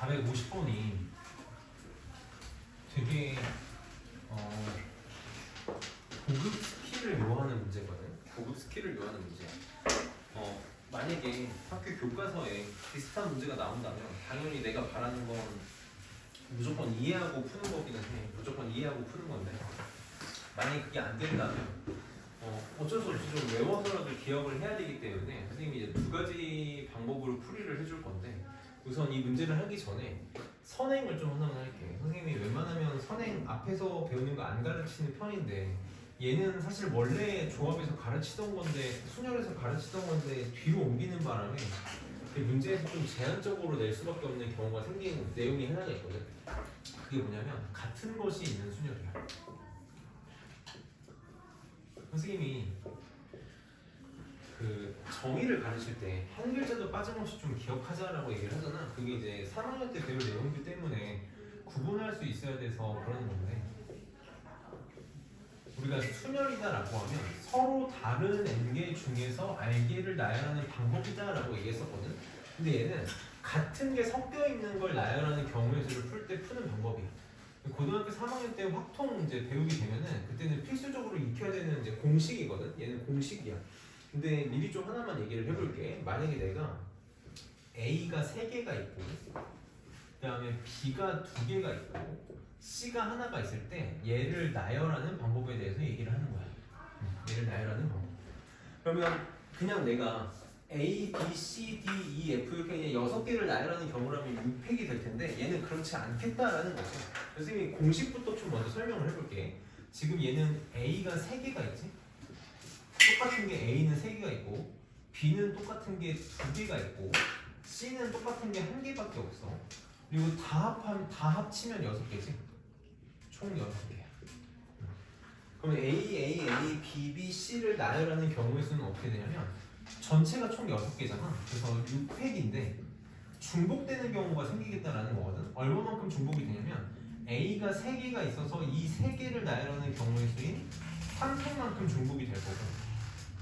450번이 되게 고급 스킬을 요하는 문제거든. 고급 스킬을 요하는 문제야. 만약에 학교 교과서에 비슷한 문제가 나온다면 당연히 내가 바라는 건 무조건 이해하고 푸는 거기는 해. 무조건 이해하고 푸는 건데 만약에 그게 안 된다면 어쩔 수 없이 좀 외워서라도 기억을 해야 되기 때문에 선생님이 이제 두 가지 방법으로 풀이를 해줄 건데 우선 이 문제를 하기 전에 선행을 좀 하나만 할게. 선생님이 웬만하면 선행 앞에서 배우는 거 안 가르치는 편인데 얘는 사실 원래 조합에서 가르치던 건데 순열에서 가르치던 건데 뒤로 옮기는 바람에 그 문제에서 좀 제한적으로 낼 수밖에 없는 경우가 생기는 내용이 하나가 있거든. 그게 뭐냐면 같은 것이 있는 순열이야. 선생님이 그 정의를 가르칠 때 한 글자도 빠짐없이 좀 기억하자라고 얘기를 하잖아. 그게 이제 3학년 때 배울 내용이기 때문에 구분할 수 있어야 돼서 그러는 건데 우리가 순열이다라고 하면 서로 다른 n개 중에서 알개를 나열하는 방법이다라고 얘기했었거든. 근데 얘는 같은 게 섞여 있는 걸 나열하는 경우의 수를 풀 때 푸는 방법이야. 고등학교 3학년 때 확통 이제 배우게 되면은 그때는 필수적으로 익혀야 되는 이제 공식이거든. 얘는 공식이야. 근데 미리 좀 하나만 얘기를 해볼게. 만약에 내가 A가 3개가 있고 그 다음에 B가 2개가 있고 C가 하나가 있을 때 얘를 나열하는 방법에 대해서 얘기를 하는 거야. 얘를 나열하는 방법. 그러면 그냥 내가 A, B, C, D, E, F 이렇게 6개를 나열하는 경우라면 6팩이 될 텐데 얘는 그렇지 않겠다라는 거죠. 선생님이 공식부터 좀 먼저 설명을 해볼게. 지금 얘는 A가 3개가 있지? 똑같은 게 A는 3개가 있고 B는 똑같은 게 2개가 있고 C는 똑같은 게 1개밖에 없어. 그리고 다 합치면 6개지? 총 6개야. 그러면 A, B, B, C를 나열하는 경우의 수는 어떻게 되냐면 전체가 총 6개잖아. 그래서 6팩인데 중복되는 경우가 생기겠다라는 거거든. 얼마만큼 중복이 되냐면 A가 3개가 있어서 이 3개를 나열하는 경우의 수인 3팩만큼 중복이 될 거고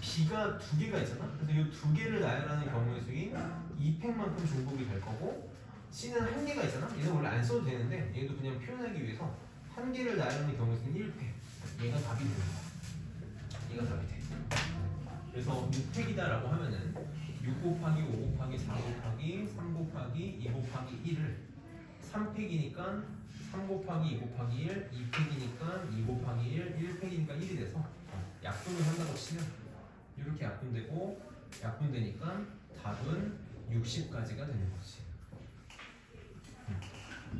B가 2개가 있잖아. 그래서 이 2개를 나열하는 경우의 수인 2팩만큼 중복이 될 거고 C는 1개가 있잖아. 얘는 원래 안 써도 되는데 얘도 그냥 표현하기 위해서 1개를 나열하는 경우의 수인 1팩. 얘가 답이 되는 거야. 얘가 답이 돼. 그래서 6팩이다라고 하면은 6 곱하기 5 곱하기 4 곱하기 3 곱하기 2 곱하기 1을 3팩이니까 3 곱하기 2 곱하기 1, 2팩이니까 2 곱하기 1, 1팩이니까 1이 돼서 약분을 한다고 치면 이렇게 약분되고 약분되니까 답은 60까지가 되는 거지.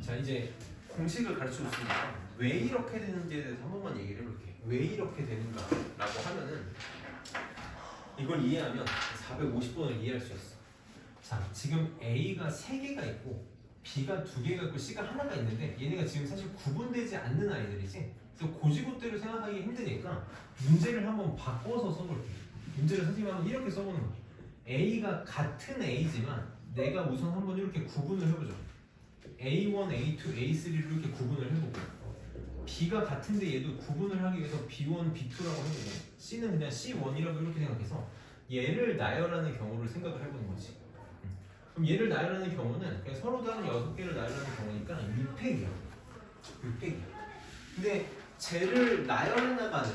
자 이제 공식을 가르쳐줬으니까 왜 이렇게 되는지에 대해서 한 번만 얘기를 해볼게. 왜 이렇게 되는가라고 하면은 이걸 이해하면 450번을 이해할 수 있어. 자 지금 A가 3개가 있고 B가 2개가 있고 C가 하나가 있는데 얘네가 지금 사실 구분되지 않는 아이들이지. 그래서 고지고대로 생각하기 힘드니까 문제를 한번 바꿔서 써볼게. 문제를 선생님이 한번 이렇게 써보는 거야. A가 같은 A지만 내가 우선 한번 이렇게 구분을 해보죠. A1, A2, A3를 이렇게 구분을 해보고 B가 같은데 얘도 구분을 하기 위해서 B1, B2라고 해보고 C는 그냥 C1이라고 이렇게 생각해서 얘를 나열하는 경우를 생각을 해보는 거지. 그럼 얘를 나열하는 경우는 그냥 서로 다른 6개를 나열하는 경우니까 6팩이야. 6팩이야. 근데 쟤를 나열해 나가는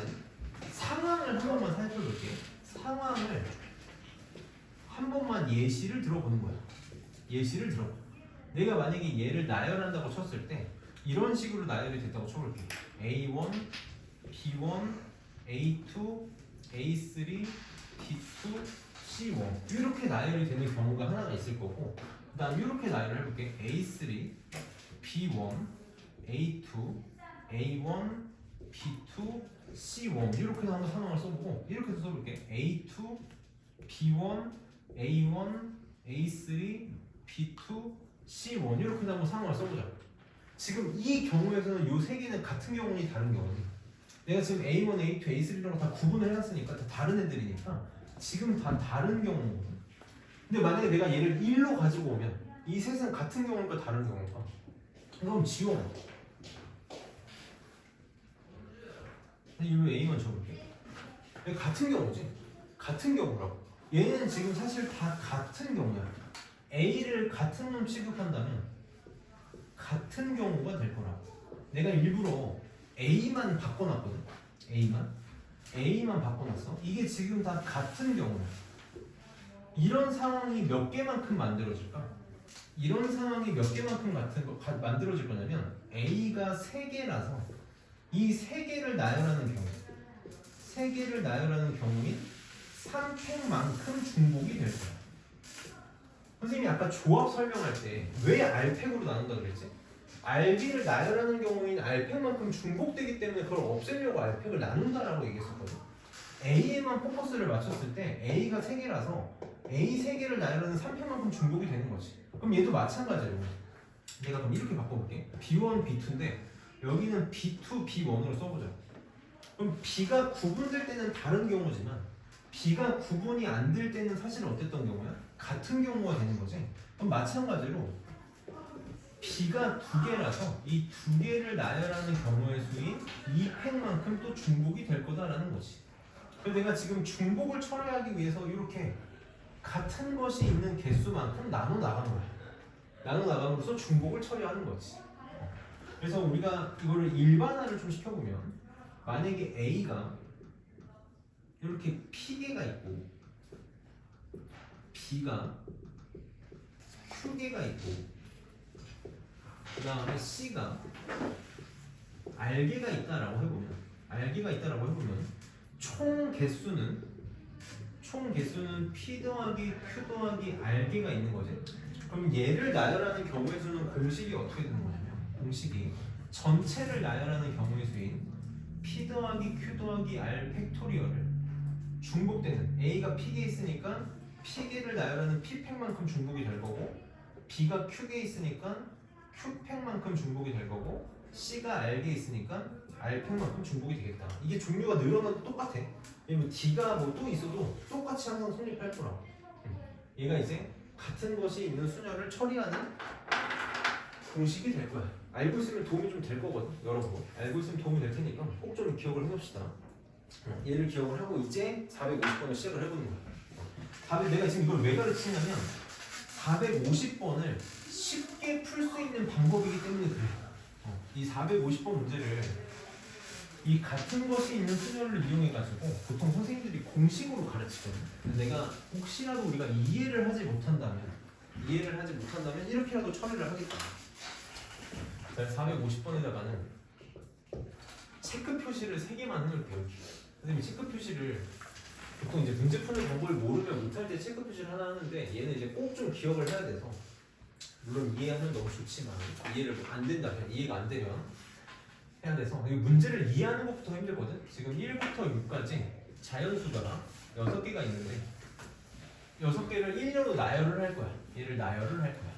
상황을 한 번만 살펴볼게. 상황을 한 번만 예시를 들어보는 거야. 예시를 들어봐. 내가 만약에 얘를 나열한다고 쳤을 때 이런 식으로 나열이 됐다고 쳐볼게. A1, B1, A2, A3, B2, C1 이렇게 나열이 되는 경우가 하나가 있을 거고 그 다음 이렇게 나열을 해볼게. A3, B1, A2, A1, B2, C1 이렇게 한번 상황을 써보고 이렇게 써볼게. A2, B1, A1, A3, B2, C1 이렇게 한번 상황을 써보자. 지금 이 경우에서는 요 세 개는 같은 경우니 다른 경우니 내가 지금 A1, A2, A3랑 다 구분을 해놨으니까 다 다른 애들이니까 지금 다 다른 경우거든. 근데 만약에 내가 얘를 1로 가지고 오면 이 셋은 같은 경우니까 다른 경우니까 그럼 지워. 이거 A만 적을게. 같은 경우지. 같은 경우라고. 얘는 지금 사실 다 같은 경우야. A를 같은 놈 취급한다면 같은 경우가 될 거라고. 내가 일부러 A만 바꿔놨거든. A만 바꿔놨어. 이게 지금 다 같은 경우야. 이런 상황이 몇 개만큼 만들어질까? 이런 상황이 몇 개만큼 만들어질 거냐면 A가 3개라서 이 3개를 나열하는 경우인 3팩만큼 중복이 될 거야. 선생님이 아까 조합 설명할 때 왜 R팩으로 나눈다 그랬지? RB를 나열하는 경우인 R팩만큼 중복되기 때문에 그걸 없애려고 R팩을 나눈다라고 얘기했었거든. A에만 포커스를 맞췄을 때 A가 3개라서 A 3개를 나열하는 3팩만큼 중복이 되는 거지. 그럼 얘도 마찬가지로 내가 그럼 이렇게 바꿔볼게. B1, B2인데 여기는 B2, B1으로 써보자. 그럼 B가 구분될 때는 다른 경우지만 B가 구분이 안 될 때는 사실 어땠던 경우야? 같은 경우가 되는 거지. 그럼 마찬가지로 B가 2개라서 이 2개를 나열하는 경우의 수인 2팩만큼 또 중복이 될 거다라는 거지. 그래서 내가 지금 중복을 처리하기 위해서 이렇게 같은 것이 있는 개수만큼 나눠 나간 거야. 나눠 나감으로써 중복을 처리하는 거지. 그래서 우리가 이거를 일반화를 좀 시켜보면 만약에 A가 이렇게 P개가 있고 B가 Q개가 있고 그 다음에 C가 R개가 있다라고 해보면 총 개수는 P 더하기 Q 더하기 R개가 있는 거지. 그럼 얘를 나열하는 경우의 수는 공식이 어떻게 되는 거냐면 공식이 전체를 나열하는 경우의 수인 P 더하기 Q 더하기 R 팩토리얼을 중복되는 A가 P개 있으니까 P개를 나열하는 P팩만큼 중복이 될 거고 B가 Q개 있으니까 Q팩만큼 중복이 될 거고 C가 R개 있으니까 R팩만큼 중복이 되겠다. 이게 종류가 늘어나도 똑같아. 왜냐면 D가 뭐 또 있어도 똑같이 항상 성립할 거라고. 얘가 이제 같은 것이 있는 수녀를 처리하는 공식이 될 거야. 알고 있으면 도움이 좀 될 거거든. 여러분 알고 있으면 도움이 될 테니까 꼭 좀 기억을 해봅시다. 얘를 기억을 하고 이제 450번을 시작을 해보는 거야. 내가 지금 이걸 왜 가르치냐면 450번을 쉽게 풀 수 있는 방법이기 때문에 그래. 이 450번 문제를 이 같은 것이 있는 수녀를 이용해가지고 보통 선생님들이 공식으로 가르치거든. 내가 혹시라도 우리가 이해를 하지 못한다면 이렇게라도 처리를 하겠다. 450번에다가는 체크 표시를 3개만 해놓을게요. 선생님 체크 표시를 보통 이제 문제 푸는 방법을 모르면 못할 때 체크 표시를 하나 하는데 얘는 이제 꼭 좀 기억을 해야 돼서 물론 이해하면 너무 좋지만 이해가 안 되면 해야 돼서 이 문제를 이해하는 것부터 힘들거든. 지금 1부터 6까지 자연수가 6개가 있는데 6개를 1료로 나열을 할 거야. 얘를 나열을 할 거야.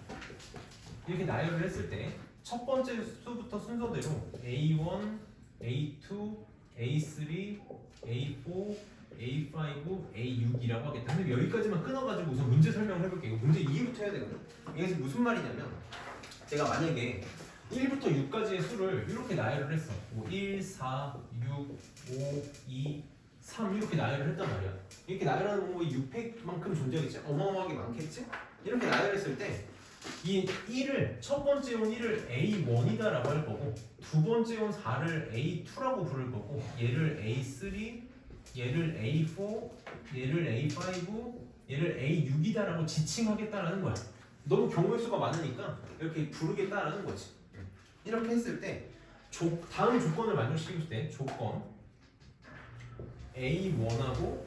이렇게 나열을 했을 때 첫 번째 수부터 순서대로 A1, A2, A3, A4, A5, A6이라고 하겠다. 근데 여기까지만 끊어가지고 우선 문제 설명을 해볼게요. 이거 문제 이해부터 해야 되거든. 이게 무슨 말이냐면 제가 만약에 1부터 6까지의 수를 이렇게 나열을 했어. 뭐 1, 4, 6, 5, 2, 3 이렇게 나열을 했단 말이야. 이렇게 나열하는 뭐 6팩만큼 존재하겠지? 어마어마하게 많겠지? 이렇게 나열했을 때 이 1을 첫 번째 온 1을 A1이다라고 할 거고 두 번째 온 4를 A2라고 부를 거고 얘를 A3, 얘를 A4, 얘를 A5, 얘를 A6이다라고 지칭하겠다라는 거야. 너무 경우의 수가 많으니까 이렇게 부르겠다라는 거지. 이렇게 했을 때 다음 조건을 만족시킬 때 조건 A1하고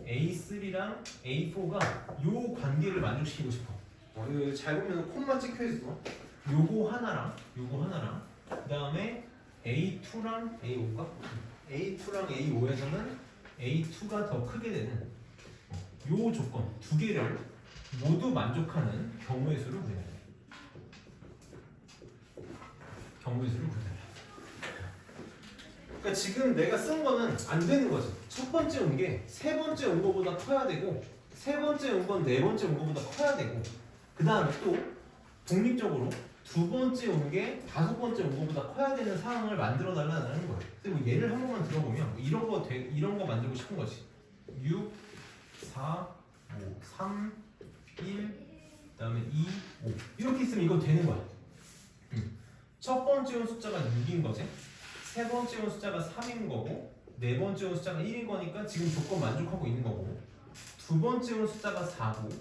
A3랑 A4가 요 관계를 만족시키고 싶어. 이거 잘 보면 콤마 찍혀 있어. 요거 하나랑 그 다음에 A2랑 A5가 A2랑 A5에서는 A2가 더 크게 되는 요 조건 두 개를 모두 만족하는 경우의 수를 구해야 돼. 그러니까 지금 내가 쓴 거는 안 되는 거지. 첫 번째 온 게 세 번째 온 거보다 커야 되고 세 번째 온 건 네 번째 온 거보다 커야 되고 그 다음에 또 독립적으로 두 번째 온 게 다섯 번째 온 거보다 커야 되는 상황을 만들어 달라는 거예요. 근데 뭐 예를 한 번만 들어보면 뭐 이런 거 만들고 싶은 거지. 6, 4, 5, 3, 1, 그 다음에 2, 5 이렇게 있으면 이거 되는 거야. 첫 번째 온 숫자가 6인 거지. 세 번째 온 숫자가 3인 거고 네 번째 온 숫자가 1인 거니까 지금 조건 만족하고 있는 거고 두 번째 온 숫자가 4고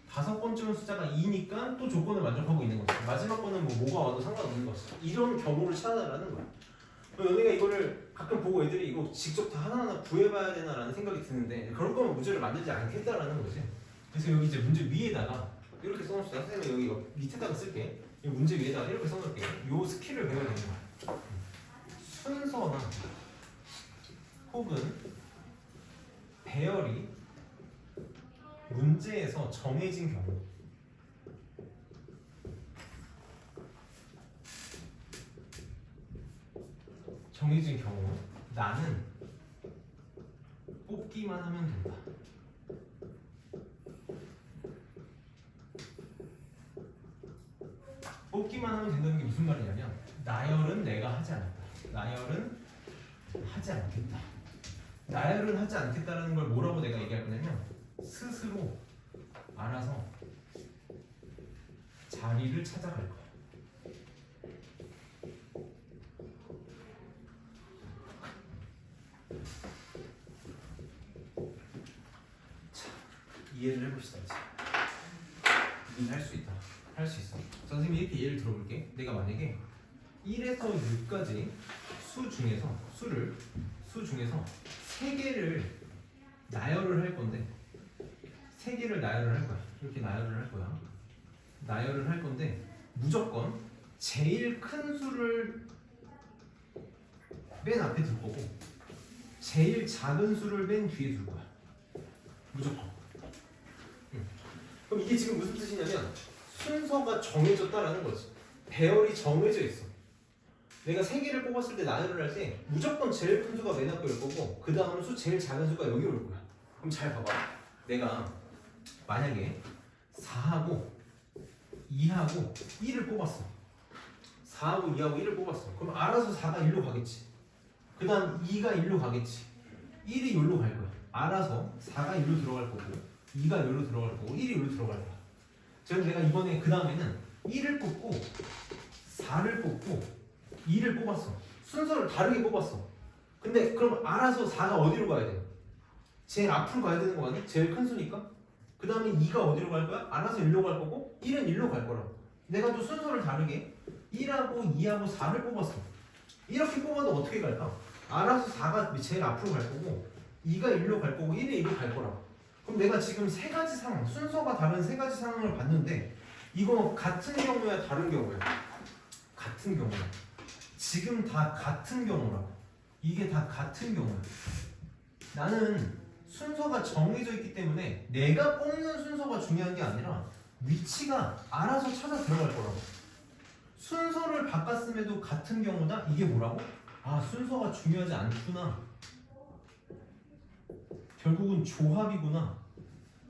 다섯 번째 온 숫자가 2니까 또 조건을 만족하고 있는 거지. 마지막 거는 뭐가 와도 상관없는 거지. 이런 경우를 찾아달라는 거야. 너네가 이거를 가끔 보고 애들이 이거 직접 다 하나하나 구해봐야 되나라는 생각이 드는데 그럴 거면 문제를 만들지 않겠다라는 거지. 그래서 여기 이제 문제 위에다가 이렇게 써놓읍시다. 선생님 여기 이거 밑에다가 쓸게. 이 문제 위에다가 이렇게 써놓을게요. 요 스킬을 배워야 되는 거야. 순서나 혹은 배열이 문제에서 정해진 경우 나는 뽑기만 하면 된다. 뽑기만 하면 된다는 게 무슨 말이냐면 나열은 내가 하지 않는다. 나열은 하지 않겠다. 나열은 하지 않겠다라는 걸 뭐라고 내가 얘기할 거냐면 스스로 알아서 자리를 찾아갈 거야. 자, 이해를 해봅시다. 이제 할 수 있다. 할 수 있어. 선생님이 이렇게 예를 들어볼게. 내가 만약에 1에서 6까지 수 중에서 3개를 나열을 할 건데 3개를 나열을 할 거야. 이렇게 나열을 할 거야. 나열을 할 건데 무조건 제일 큰 수를 맨 앞에 둘 거고 제일 작은 수를 맨 뒤에 둘 거야. 무조건. 그럼 이게 지금 무슨 뜻이냐면 순서가 정해졌다라는 거지. 배열이 정해져 있어. 내가 3개를 뽑았을 때 나열을 할 때 무조건 제일 큰 수가 맨 앞에 올 거고 그 다음 수 제일 작은 수가 여기 올 거야. 그럼 잘 봐봐. 내가 만약에 4하고 2하고 1을 뽑았어. 4하고 2하고 1을 뽑았어. 그럼 알아서 4가 1로 가겠지. 그 다음 2가 1로 가겠지. 1이 1로 갈 거야. 알아서 4가 1로 들어갈 거고 2가 1로 들어갈 거고 1이 1로 들어갈 거야. 그래서 내가 이번에 그 다음에는 1을 뽑고 4를 뽑고 2를 뽑았어. 순서를 다르게 뽑았어. 근데 그럼 알아서 4가 어디로 가야 돼? 제일 앞으로 가야 되는 거 아니야? 제일 큰 수니까. 그 다음에 2가 어디로 갈 거야? 알아서 1로 갈 거고 1은 1로 갈 거라고. 내가 또 순서를 다르게 1하고 2하고 4를 뽑았어. 이렇게 뽑아도 어떻게 갈까? 알아서 4가 제일 앞으로 갈 거고 2가 1로 갈 거고 1이 1로 갈 거라고. 그럼 내가 지금 세 가지 상황, 순서가 다른 세 가지 상황을 봤는데 이거 같은 경우야 다른 경우야? 같은 경우야. 지금 다 같은 경우라고. 이게 다 같은 경우야. 나는 순서가 정해져 있기 때문에 내가 뽑는 순서가 중요한 게 아니라 위치가 알아서 찾아 들어갈 거라고. 순서를 바꿨음에도 같은 경우다? 이게 뭐라고? 아, 순서가 중요하지 않구나. 결국은 조합이구나.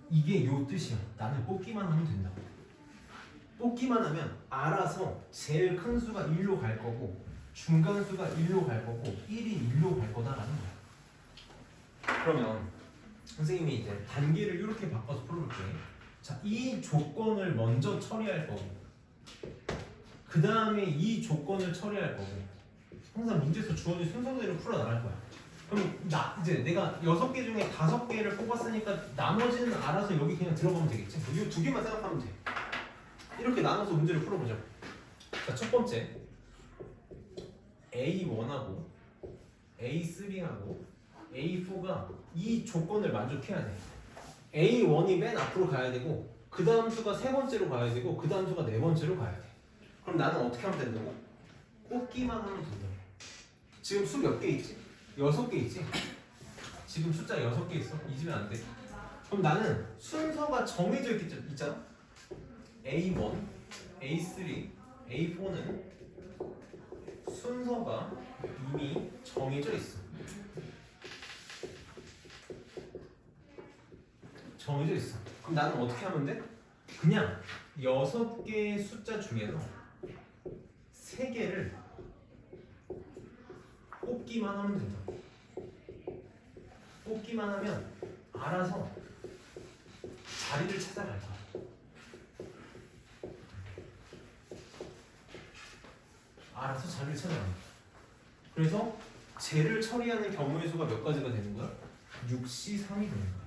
이게 요 뜻이야. 나는 뽑기만 하면 된다고. 뽑기만 하면 알아서 제일 큰 수가 1로 갈 거고 중간 수가 1로 갈 거고 1이 1로 갈 거다라는 거야. 그러면 선생님이 이제 단계를 이렇게 바꿔서 풀어볼게. 자, 이 조건을 먼저 처리할 거고 그 다음에 이 조건을 처리할 거고 항상 문제에서 주어진 순서대로 풀어나갈 거야. 그럼 이제 내가 6개 중에 5개를 뽑았으니까 나머지는 알아서 여기 그냥 들어가면 되겠지. 이 2개만 생각하면 돼. 이렇게 나눠서 문제를 풀어보자. 자, 첫 번째 A1하고 A3하고 A4가 이 조건을 만족해야 돼. A1이 맨 앞으로 가야 되고 그 다음 수가 세 번째로 가야 되고 그 다음 수가 네 번째로 가야 돼. 그럼 나는 어떻게 하면 된다고? 뽑기만 하면 된다. 지금 수 몇 개 있지? 6개 있지? 지금 숫자 6개 있어? 잊으면 안 돼. 그럼 나는 순서가 정해져 있잖아? A1, A3, A4는 순서가 이미 정해져 있어. 정해져 있어. 그럼 나는 어떻게 하면 돼? 그냥 6개의 숫자 중에서 3개를 뽑기만 하면 된다. 뽑기만 하면 알아서 자리를 찾아갈 거야. 알아서 자리를 찾아갑니다. 그래서 쟤를 처리하는 경우의 수가 몇 가지가 되는 거야? 6C3이 되는 거야.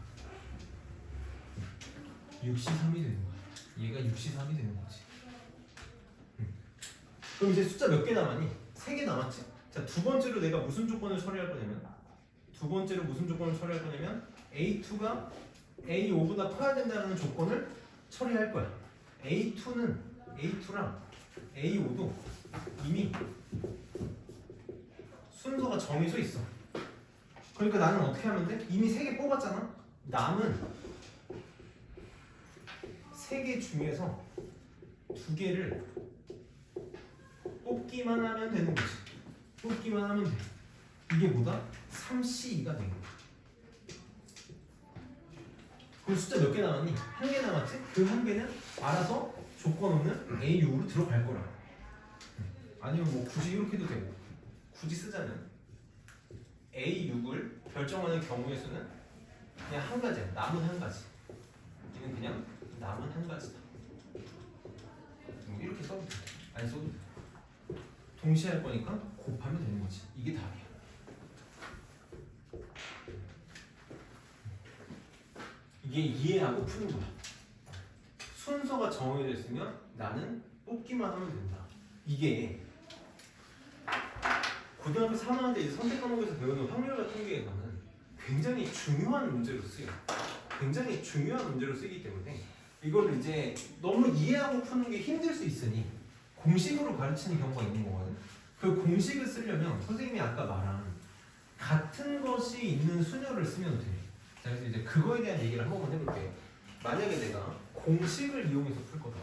6C3이 되는 거야. 얘가 6C3이 되는 거지. 그럼 이제 숫자 몇 개 남았니? 3개 남았지? 자, 두 번째로 내가 무슨 조건을 처리할 거냐면 A2가 A5보다 커야 된다는 조건을 처리할 거야. A2랑 A5도 이미 순서가 정해져 있어. 그러니까 나는 어떻게 하면 돼? 이미 3개 뽑았잖아. 남은 3개 중에서 2개를 뽑기만 하면 되는 거지. 뽑기만 하면 돼. 이게 뭐다? 3C2가 된 거야. 그럼 숫자 몇 개 남았니? 1개 남았지? 그 1개는 알아서 조건 없는 A6으로 들어갈 거라. 아니면 뭐 굳이 이렇게 해도 되고, 굳이 쓰자면 A6을 결정하는 경우의 수는 그냥 한 가지야. 남은 한 가지. 얘는 그냥 남은 한 가지다. 뭐 이렇게 써도 돼. 안 써도 돼. 동시에 할 거니까 곱하면 되는 거지. 이게 답이야. 이게 이해하고 푸는 거야. 순서가 정해져 있으면 나는 뽑기만 하면 된다. 이게 고등학교 3학년 때 선택 과목에서 배우는 확률과 통계에서는 굉장히 중요한 문제로 쓰여. 굉장히 중요한 문제로 쓰기 때문에 이걸 이제 너무 이해하고 푸는 게 힘들 수 있으니 공식으로 가르치는 경우가 있는 거거든. 그 공식을 쓰려면 선생님이 아까 말한 같은 것이 있는 수녀를 쓰면 돼. 자, 그래서 이제 그거에 대한 얘기를 한 번만 해볼게요. 만약에 내가 공식을 이용해서 풀 거다.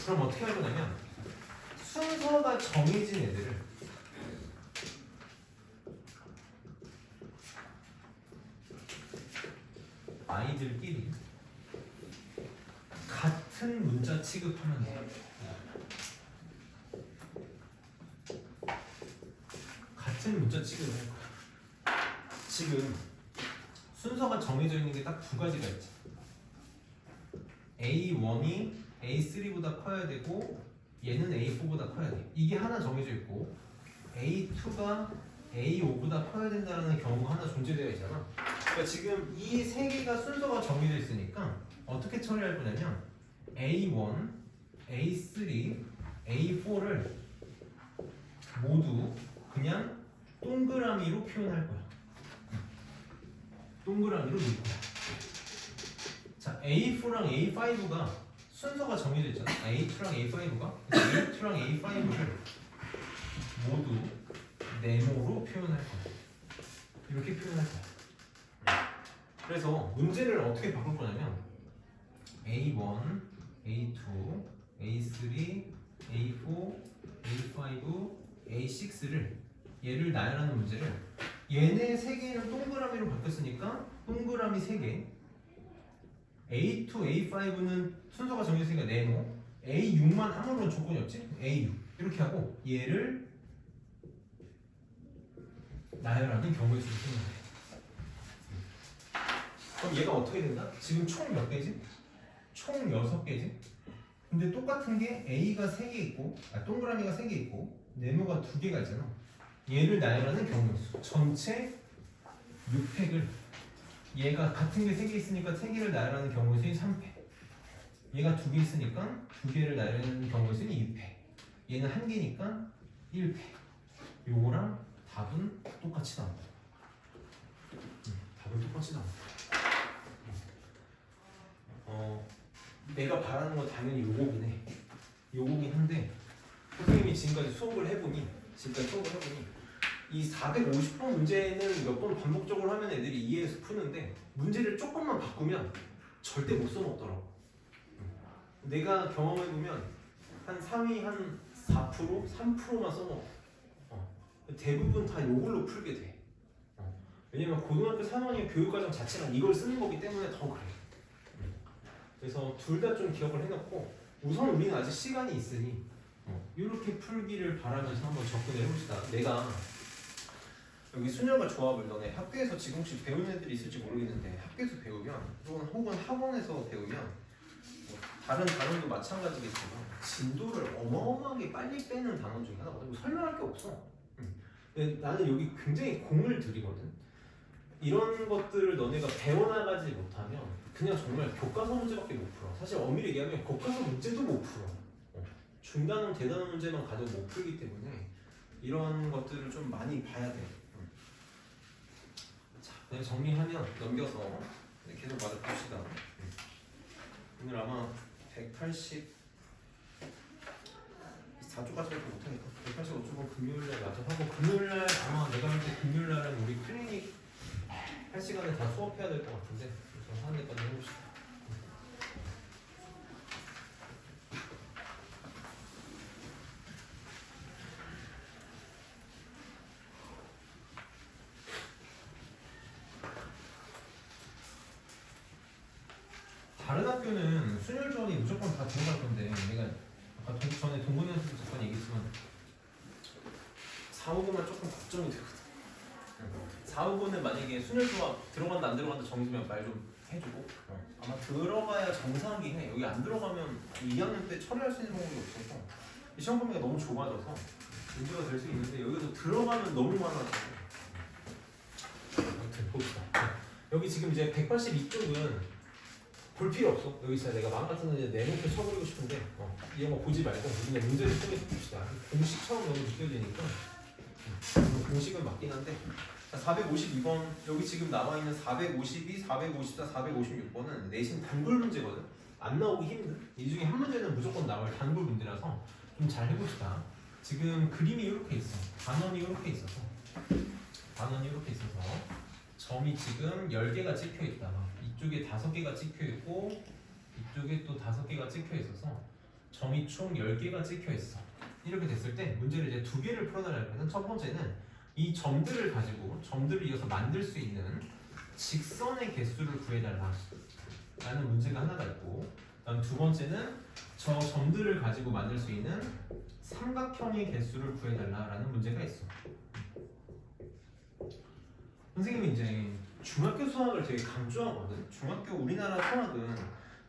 그럼 어떻게 할 거냐면 순서가 정해진 애들을 아이들끼리 같은 문자 취급하면 돼. 같은 문자 취급을 할 거야. 지금 순서가 정해져 있는 게 딱 두 가지가 있지. A1이 A3보다 커야 되고 얘는 A4보다 커야 돼. 이게 하나 정해져 있고 A2가 A5보다 커야 된다는 경우가 하나 존재되어 있잖아. 그러니까 지금 이 세 개가 순서가 정해져 있으니까 어떻게 처리할 거냐면 A1, A3, A4를 모두 그냥 동그라미로 표현할 거야. 동그라미로 놓을 거야. 자, A4랑 A5가 순서가 정해져 있잖아. A2랑 A5가 A2랑 A5를 모두 네모로 표현할 거야. 이렇게 표현할 거야. 그래서 문제를 어떻게 바꿀 거냐면 A1, A2, A3, A4, A5, A6를 얘를 나열하는 문제를 얘네 세 개는 동그라미로 바뀌었으니까 동그라미 세 개, A2, A5는 순서가 정해졌으니까 네모, A6만 아무런 조건이 없지? A6 이렇게 하고 얘를 나열하는 경우의 수를 쓰는 거예요. 그럼 얘가 어떻게 된다? 지금 총 몇 개지? 총 6개지? 근데 똑같은 게 A가 3개 있고 동그라미가 3개 있고 네모가 2개가 있잖아. 얘를 나열하는 경우의 수 전체 6팩을 얘가 같은 게 3개 있으니까 3개를 나열하는 경우의 수는 3팩, 얘가 2개 있으니까 2개를 나열하는 경우의 수는 2팩, 얘는 1개니까 1팩. 요거랑 답은 똑같이 나온다. 답은 똑같이 나온다. 내가 바라는 건 당연히 요거긴 해. 요거긴 한데 선생님이 지금까지 수업을 해보니 이 450번 문제는 몇 번 반복적으로 하면 애들이 이해해서 푸는데 문제를 조금만 바꾸면 절대 못 써먹더라고. 내가 경험해보면 한 상위 한 4%, 3%만 써먹어. 대부분 다 이걸로 풀게 돼. 왜냐면 고등학교 3학년 교육과정 자체가 이걸 쓰는 거기 때문에 더 그래. 그래서 둘 다 좀 기억을 해놓고 우선 우리는 아직 시간이 있으니 이렇게 풀기를 바라면서 한번 접근을 해봅시다. 내가 여기 수녀가 조합을 너네 학교에서 지금 혹시 배우는 애들이 있을지 모르겠는데 학교에서 배우면 혹은 학원에서 배우면 다른 단원도 마찬가지겠지만 진도를 어마어마하게 빨리 빼는 단원 중에 하나거든. 뭐 설명할 게 없어. 근데 나는 여기 굉장히 공을 들이거든. 이런 것들을 너네가 배워나가지 못하면 그냥 정말 교과서 문제밖에 못 풀어. 사실 엄밀히 얘기하면 교과서 문제도 못 풀어. 중단원, 대단원 문제만 가도 못 풀기 때문에 이런 것들을 좀 많이 봐야 돼. 자, 내가 정리하면 넘겨서 계속 맞아 봅시다. 오늘 아마 184조까지밖에 못하니까 185조는 금요일날 맞아 하고, 금요일날 아마 내가 볼 때 금요일날은 우리 클리닉 할 시간에 다 수업해야 될 것 같은데 그래서 하는 데까지 해봅시다. 다른 학교는 순열 지원이 무조건 다 들어갈 건데 내가 아까 전에 동문연수도 잠깐 얘기했지만 4, 5분만 조금 걱정이 되거든. 4, 5분은 만약에 순열 지원 들어간다 안 들어간다 정해지면 말 좀 해주고 아마 들어가야 정상이긴 해. 여기 안 들어가면 2학년 때 처리할 수 있는 방법이 없어서 이 시험 범위가 너무 좁아져서 문제가 될 수 있는데 여기서 들어가면 너무 많아서 아무튼 봅시다. 여기 지금 이제 182쪽은 볼 필요 없어. 여기 있어야 내가 마음 같은 거 이제 내 목표 쳐버리고 싶은데 이런 거 보지 말고 우리는 문제를 통해서 봅시다. 공식처럼 너무 느껴지니까 공식은 맞긴 한데 452번 여기 지금 나와 있는 452, 454, 456번은 내신 단골 문제거든. 안 나오기 힘든. 이 중에 한 문제는 무조건 나올 단골 문제라서 좀 잘 해봅시다. 지금 그림이 이렇게 있어. 단원이 이렇게 있어서 점이 지금 10개가 찍혀 있다. 이쪽에 5개가 찍혀 있고 이쪽에 또 5개가 찍혀 있어서 점이 총 10개가 찍혀 있어. 이렇게 됐을 때 문제를 이제 2개를 풀어나갈 거는 첫 번째는 이 점들을 가지고 점들을 이어서 만들 수 있는 직선의 개수를 구해달라 라는 문제가 하나가 있고, 그다음 두 번째는 저 점들을 가지고 만들 수 있는 삼각형의 개수를 구해달라 라는 문제가 있어. 선생님이 이제 중학교 수학을 되게 강조하거든. 우리나라 수학은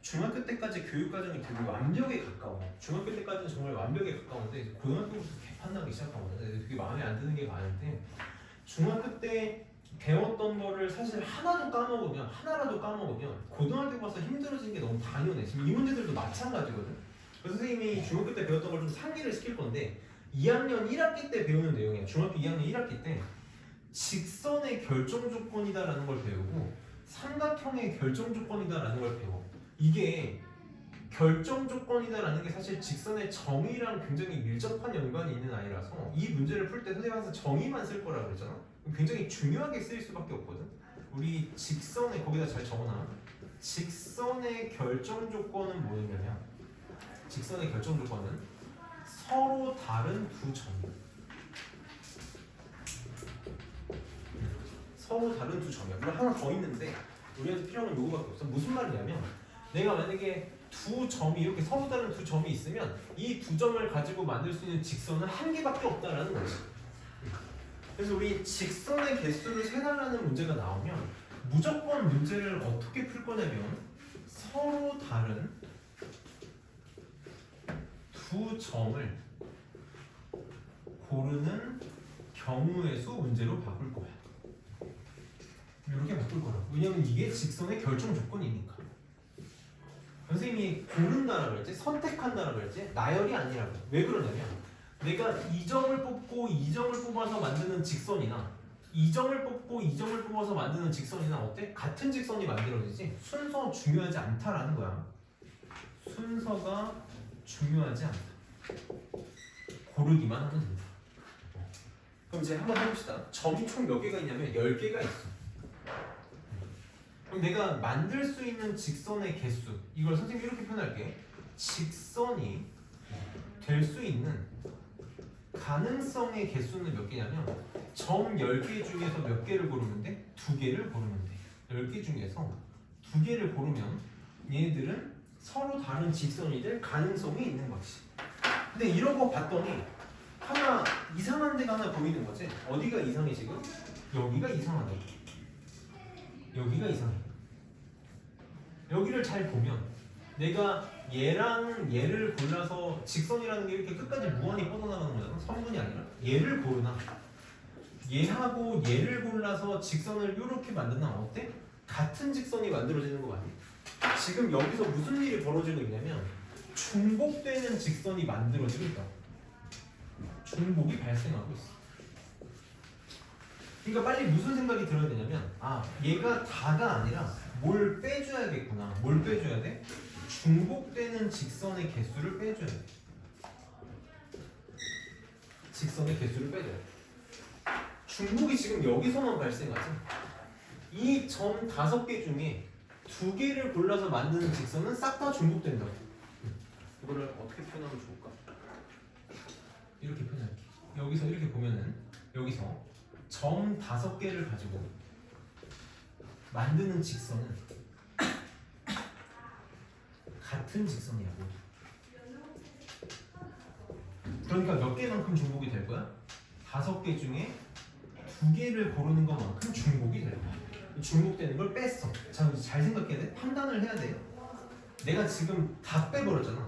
중학교 때까지 교육 과정이 되게 완벽에 가까워. 중학교 때까지는 정말 완벽에 가까운데 고등학교부터 개판나기 시작하거든. 되게 마음에 안 드는 게 많은데 중학교 때 배웠던 거를 사실 하나라도 까먹으면 고등학교 가서 힘들어지는 게 너무 당연해. 지금 이 문제들도 마찬가지거든. 그래서 선생님이 중학교 때 배웠던 걸 좀 상기를 시킬 건데 2학년 1학기 때 배우는 내용이야. 중학교 2학년 1학기 때 직선의 결정 조건이다라는 걸 배우고 삼각형의 결정 조건이다라는 걸 배워. 이게 결정 조건이다라는 게 사실 직선의 정의랑 굉장히 밀접한 연관이 있는 아이라서 이 문제를 풀 때 선생님이 항상 정의만 쓸 거라 그랬잖아. 굉장히 중요하게 쓰일 수밖에 없거든. 우리 직선의 거기다 잘 적어놔. 직선의 결정 조건은 뭐냐면 직선의 결정 조건은 서로 다른 두 점이야. 서로 다른 두 점이야. 물론 하나 더 있는데 우리한테 필요한 건 요거밖에 없어. 무슨 말이냐면 내가 만약에 두 점이 이렇게 서로 다른 두 점이 있으면 이 두 점을 가지고 만들 수 있는 직선은 한 개밖에 없다라는 거지. 그래서 우리 직선의 개수를 세달라는 문제가 나오면 무조건 문제를 어떻게 풀 거냐면 서로 다른 두 점을 고르는 경우의 수 문제로 바꿀 거야. 이렇게 바꿀 거라고. 왜냐면 이게 직선의 결정 조건이니까. 선생님이 고른다라고 했지, 선택한다라고 했지, 나열이 아니라고. 왜 그러냐면 내가 이 점을 뽑고 이 점을 뽑아서 만드는 직선이나 이 점을 뽑고 이 점을 뽑아서 만드는 직선이나 어때? 같은 직선이 만들어지지 순서 중요하지 않다라는 거야. 순서가 중요하지 않다. 고르기만 하면 된다. 그럼 이제 한번 해봅시다. 점이 총 몇 개가 있냐면 10개가 있어. 그럼 내가 만들 수 있는 직선의 개수, 이걸 선생님이 이렇게 표현할게. 직선이 될 수 있는 가능성의 개수는 몇 개냐면 점 10개 중에서 몇 개를 고르면 돼? 2개를 고르면 돼. 10개 중에서 2개를 고르면 얘네들은 서로 다른 직선이 될 가능성이 있는 거지. 근데 이러고 봤더니 하나 이상한 데가 하나 보이는 거지. 어디가 이상해 지금? 여기가 이상하다. 여기가 이상해. 여기를 잘 보면 내가 얘랑 얘를 골라서 직선이라는 게 이렇게 끝까지 무한히 뻗어나가는 거잖아. 선분이 아니라 얘를 고르나 얘하고 얘를 골라서 직선을 이렇게 만드나 어때? 같은 직선이 만들어지는 거 아니야? 지금 여기서 무슨 일이 벌어지고 있냐면 중복되는 직선이 만들어지고 있다. 중복이 발생하고 있어. 그러니까 빨리 무슨 생각이 들어야 되냐면 아 얘가 다가 아니라 뭘 빼줘야겠구나. 뭘 빼줘야 돼? 중복되는 직선의 개수를 빼줘야 돼. 직선의 개수를 빼줘야 돼. 중복이 지금 여기서만 발생하지. 이 점 5개 중에 2개를 골라서 만드는 직선은 싹 다 중복된다고. 이거를 어떻게 표현하면 좋을까? 이렇게 표현할게. 여기서 이렇게 보면은 여기서 점 5개를 가지고 만드는 직선은 같은 직선이라고. 그러니까 몇 개만큼 중복이 될 거야? 5개 중에 2개를 고르는 것만큼 중복이 될 거야. 중복되는 걸 뺐어. 자, 잘 생각해야 돼. 판단을 해야 돼요. 내가 지금 다 빼버렸잖아.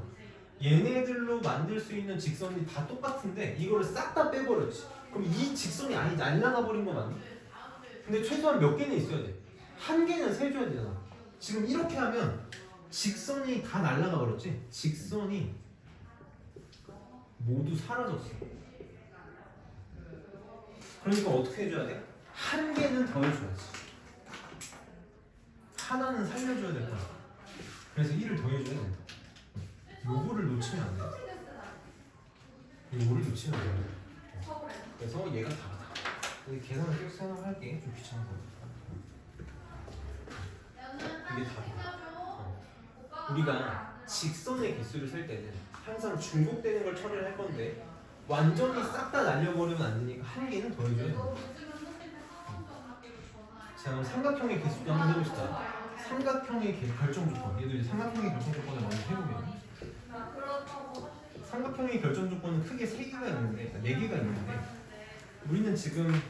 얘네들로 만들 수 있는 직선이 다 똑같은데 이거를 싹 다 빼버렸지. 그럼 이 직선이 아니 날라가 버린 거 맞니? 근데 최소한 몇 개는 있어야 돼. 1개는 세줘야 되잖아. 지금 이렇게 하면 직선이 다 날라가 버렸지. 직선이 모두 사라졌어. 그러니까 어떻게 해줘야 돼? 1개는 더 해줘야지. 하나는 살려줘야 될 거야. 그래서 1을 더 해줘야 된다. 요거를 놓치면 안 돼. 요거를 놓치면 안 돼. 그래서 얘가 다르다. 계산을 계속 생각할게. 좀 귀찮아서. 이게 답이다. 우리가 직선의 개수를 셀 때는 항상 중복되는 걸 처리를 할 건데 완전히 싹 다 날려버리면 안 되니까 1개는 더 해줘야 돼. 자, 그럼 삼각형의 개수도 한번 해봅시다. 삼각형의 결정 조건. 얘도 이제 삼각형의 결정 조건을 먼저 해보면 삼각형의 결정 조건은 크게 3개가 있는데 4개가 있는데 우리는 지금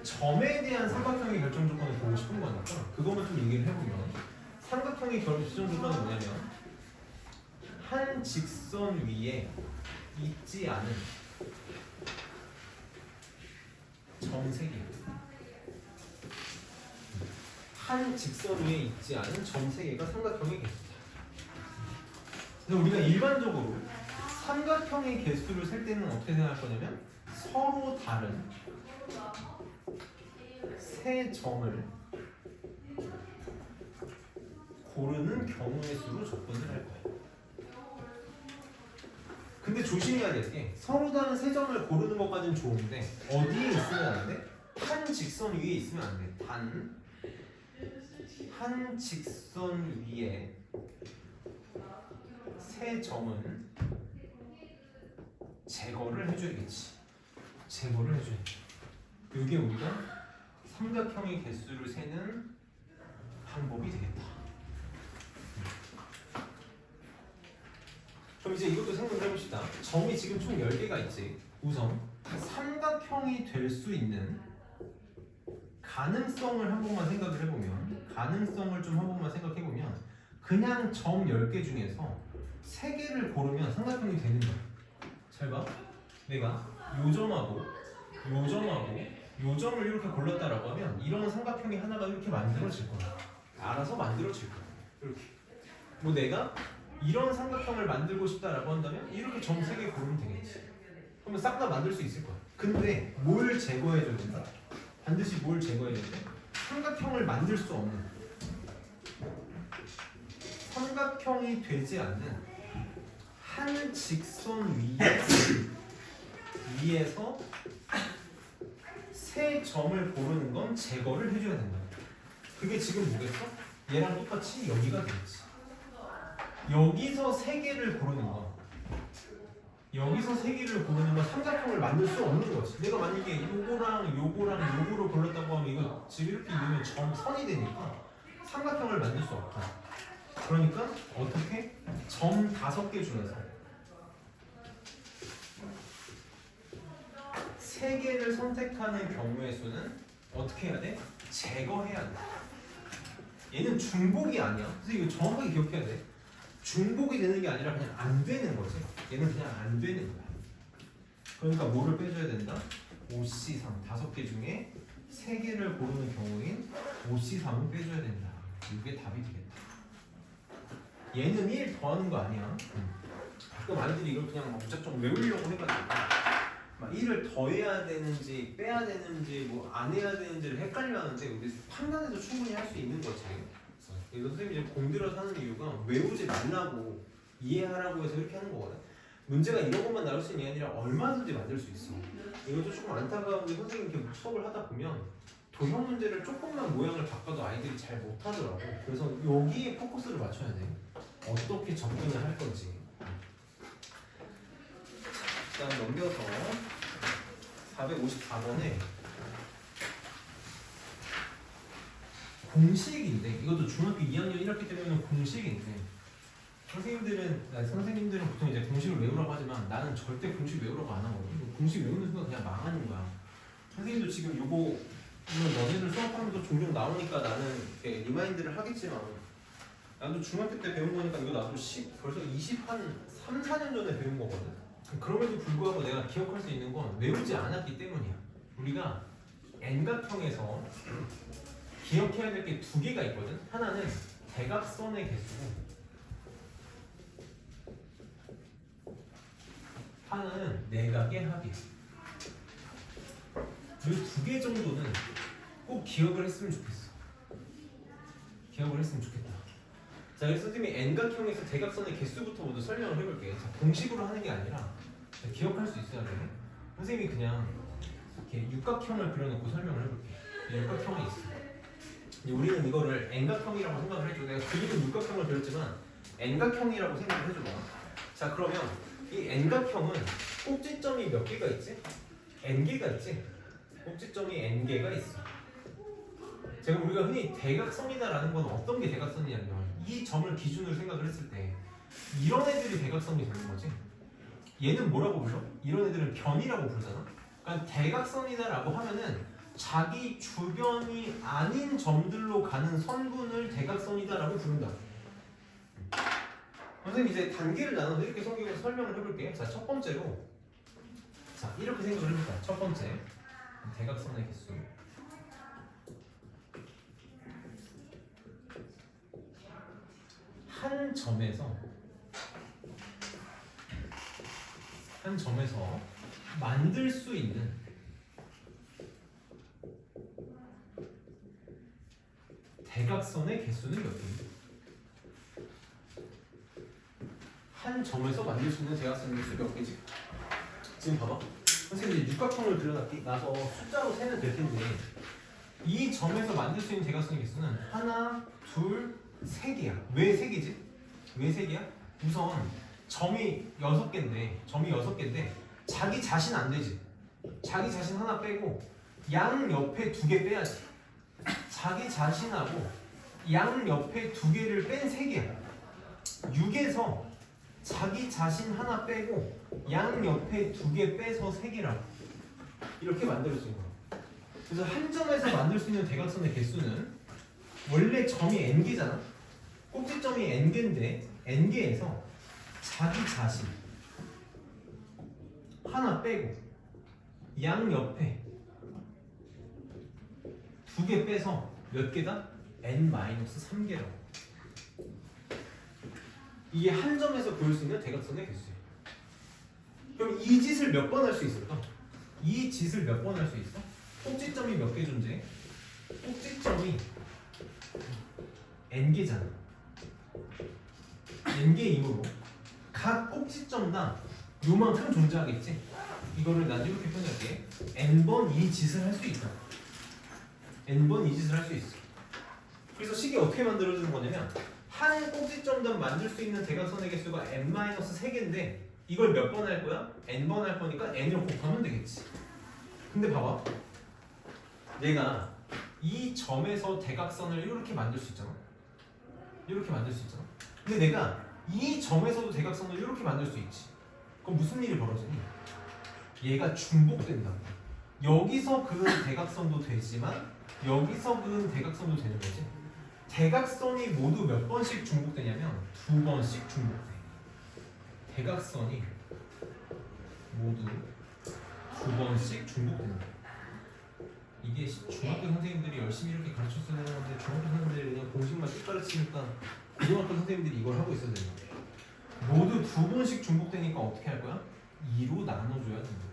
점에 대한 삼각형의 결정 조건을 보고 싶은 거니까 그것만 좀 얘기를 해보면 삼각형의 결정 조건은 뭐냐면 한 직선 위에 있지 않은 점 3개. 한 직선 위에 있지 않은 점 3개가 삼각형의 개수다. 그래서 우리가 일반적으로 삼각형의 개수를 셀 때는 어떻게 생각할 거냐면 서로 다른 세 점을 고르는 경우의 수로 접근을 할 거야. 근데 조심해야 될 게 서로 다른 세 점을 고르는 것까지는 좋은데 어디에 있으면 안 돼? 한 직선 위에 있으면 안 돼. 단 한 직선 위에 세 점은 제거를 해줘야겠지. 제거를 해줘야지. 이게 우리가 삼각형의 개수를 세는 방법이 되겠다. 그럼 이제 이것도 생각을 해봅시다. 점이 지금 총 10개가 있지. 우선 삼각형이 될 수 있는 가능성을 한 번만 생각을 해보면 가능성을 좀 한 번만 생각해보면 그냥 점 10개 중에서 3개를 고르면 삼각형이 되는 거야. 잘 봐. 내가 요 점하고 요 점하고 요 점을 이렇게 골랐다라고 하면 이런 삼각형이 하나가 이렇게 만들어질 거야. 알아서 만들어질 거야. 이렇게. 뭐 내가 이런 삼각형을 만들고 싶다라고 한다면 이렇게 점 3개 고르면 되겠지. 그러면 싹 다 만들 수 있을 거야. 근데 뭘 제거해줘야 된다? 반드시 뭘 제거해야 돼? 삼각형을 만들 수 없는 삼각형이 되지 않는 한 직선 위에서 세 점을 고르는 건 제거를 해줘야 된다. 그게 지금 뭐겠어? 얘랑 똑같이 여기가 되겠지. 여기서 3개를 고르는 거. 여기서 3개를 고르는 건 삼각형을 만들 수 없는 거지. 내가 만약에 요거랑 요거랑 요거를 골랐다고 하면 이거 지금 이렇게 이으면 점선이 되니까 삼각형을 만들 수 없다. 그러니까 어떻게? 점 5개 중에서 3개를 선택하는 경우의 수는 어떻게 해야 돼? 제거해야 돼. 얘는 중복이 아니야. 그래서 이거 정확하게 기억해야 돼. 중복이 되는 게 아니라 그냥 안 되는 거지. 얘는 그냥 안 되는 거야. 그러니까 뭐를 빼줘야 된다? OC3 5개 중에 3개를 고르는 경우인 OC3을 빼줘야 된다. 이게 답이 되겠다. 얘는 1 더하는 거 아니야. 가끔 아이들이 이걸 그냥 무작정 외우려고 해가지고 막 1을 더해야 되는지 빼야 되는지 뭐 안 해야 되는지를 헷갈려 하는데 근데 판단해서 충분히 할 수 있는 거지. 그래서 선생님이 이제 공들여서 하는 이유가 외우지 말라고 이해하라고 해서 이렇게 하는 거거든. 문제가 이런 것만 나올 수 있는 게 아니라 얼마든지 만들 수 있어. 이것도 조금 안타까운 게 선생님 이렇게 수업을 하다 보면 도형 문제를 조금만 모양을 바꿔도 아이들이 잘 못하더라고. 그래서 여기에 포커스를 맞춰야 돼. 어떻게 접근을 할 건지. 일단 넘겨서 454번에 공식인데 이것도 중학교 2학년 1학기 때문에 공식인데 선생님들은 보통 이제 공식을 외우라고 하지만 나는 절대 공식 외우라고 안 하거든. 공식 외우는 순간 그냥 망하는 거야. 선생님도 지금 요거 물론 너네들 수업하면서 종종 나오니까 나는 이렇게 리마인드를 하겠지만 나도 중학교 때 배운 거니까 이거 나도 벌써 3, 4년 전에 배운 거거든. 그럼에도 불구하고 내가 기억할 수 있는 건 외우지 않았기 때문이야. 우리가 N각형에서 기억해야 될 게 2개가 있거든. 하나는 대각선의 개수고 하나는 내각의 합이야. 이 2개 정도는 꼭 기억을 했으면 좋겠어. 기억을 했으면 좋겠다. 자, 그래서 선생님이 N각형에서 대각선의 개수부터 먼저 설명을 해볼게. 자, 공식으로 하는 게 아니라 기억할 수 있어야 돼. 선생님이 그냥 이렇게 육각형을 그려놓고 설명을 해볼게. 육각형이 있어. 우리는 이거를 N각형이라고 생각을 해줘. 내가 그리고 육각형을 그렸지만 N각형이라고 생각을 해줘봐. 자, 그러면 이 N각형은 꼭지점이 몇 개가 있지? N개가 있지? 꼭지점이 N개가 있어. 제가 우리가 흔히 대각선이다라는 건 어떤 게 대각선이냐면 이 점을 기준으로 생각을 했을 때 이런 애들이 대각선이 되는 거지. 얘는 뭐라고 불러? 이런 애들은 변이라고 부르잖아. 그러니까 대각선이다라고 하면은 자기 주변이 아닌 점들로 가는 선분을 대각선이다라고 부른다. 선생님 이제 단계를 나눠서 이렇게 설명을 해볼게요. 자, 첫 번째로 자 이렇게 생각을 해볼까. 첫 번째 대각선의 개수 한 점에서 만들 수 있는 대각선의 개수는 몇 개입니까? 한 점에서 만들 수 있는 대각선의 개수 몇 개지? 지금 봐봐. 선생님 이제 육각형을 그려놔서 숫자로 세면 될 텐데 이 점에서 만들 수 있는 대각선의 개수는 하나, 둘, 3개야. 왜 3개지? 왜 3개야? 우선 점이 6개인데 자기 자신 안 되지. 자기 자신 하나 빼고 양 옆에 2개 빼야지. 자기 자신하고 양 옆에 2개를 뺀 3개야. 6에서 자기 자신 하나 빼고 양 옆에 2개 빼서 3개라고 이렇게 만들어진 거야. 그래서 한 점에서 만들 수 있는 대각선의 개수는 원래 점이 n개잖아. 꼭지점이 n개인데 n개에서 자기 자신 하나 빼고 양 옆에 2개 빼서 몇 개다? n-3개라고. 이게 한 점에서 보일 수 있는 대각선의 개수예요. 그럼 이 짓을 몇 번 할 수 있을까? 이 짓을 몇 번 할 수 있어? 꼭지점이 몇 개 존재해? 꼭지점이 n개잖아. n개이므로 각 꼭지점당 요만큼 존재하겠지? 이거를 난 이렇게 표현할게. n번 이 짓을 할 수 있다. n번 이 짓을 할 수 있어. 그래서 식이 어떻게 만들어지는 거냐면 한 꼭지점당 만들 수 있는 대각선의 개수가 n-3개인데 이걸 몇 번 할 거야? n번 할 거니까 n을 곱하면 되겠지. 근데 봐봐. 내가 이 점에서 대각선을 이렇게 만들 수 있잖아. 이렇게 만들 수 있잖아. 근데 내가 이 점에서도 대각선을 이렇게 만들 수 있지. 그럼 무슨 일이 벌어지니? 얘가 중복된다고. 여기서 그은 대각선도 되지만 여기서 그은 대각선도 되는 거지. 대각선이 모두 몇 번씩 중복되냐면 2번씩 중복돼. 대각선이 모두 2번씩 중복된다. 이게 중학교 선생님들이 열심히 이렇게 가르쳤어야 되는데 중학교 선생님들이 그냥 공식만 쭉 가르치니까 고등학교 선생님들이 이걸 하고 있어야 된다. 모두 2번씩 중복되니까 어떻게 할 거야? 2로 나눠줘야 된다.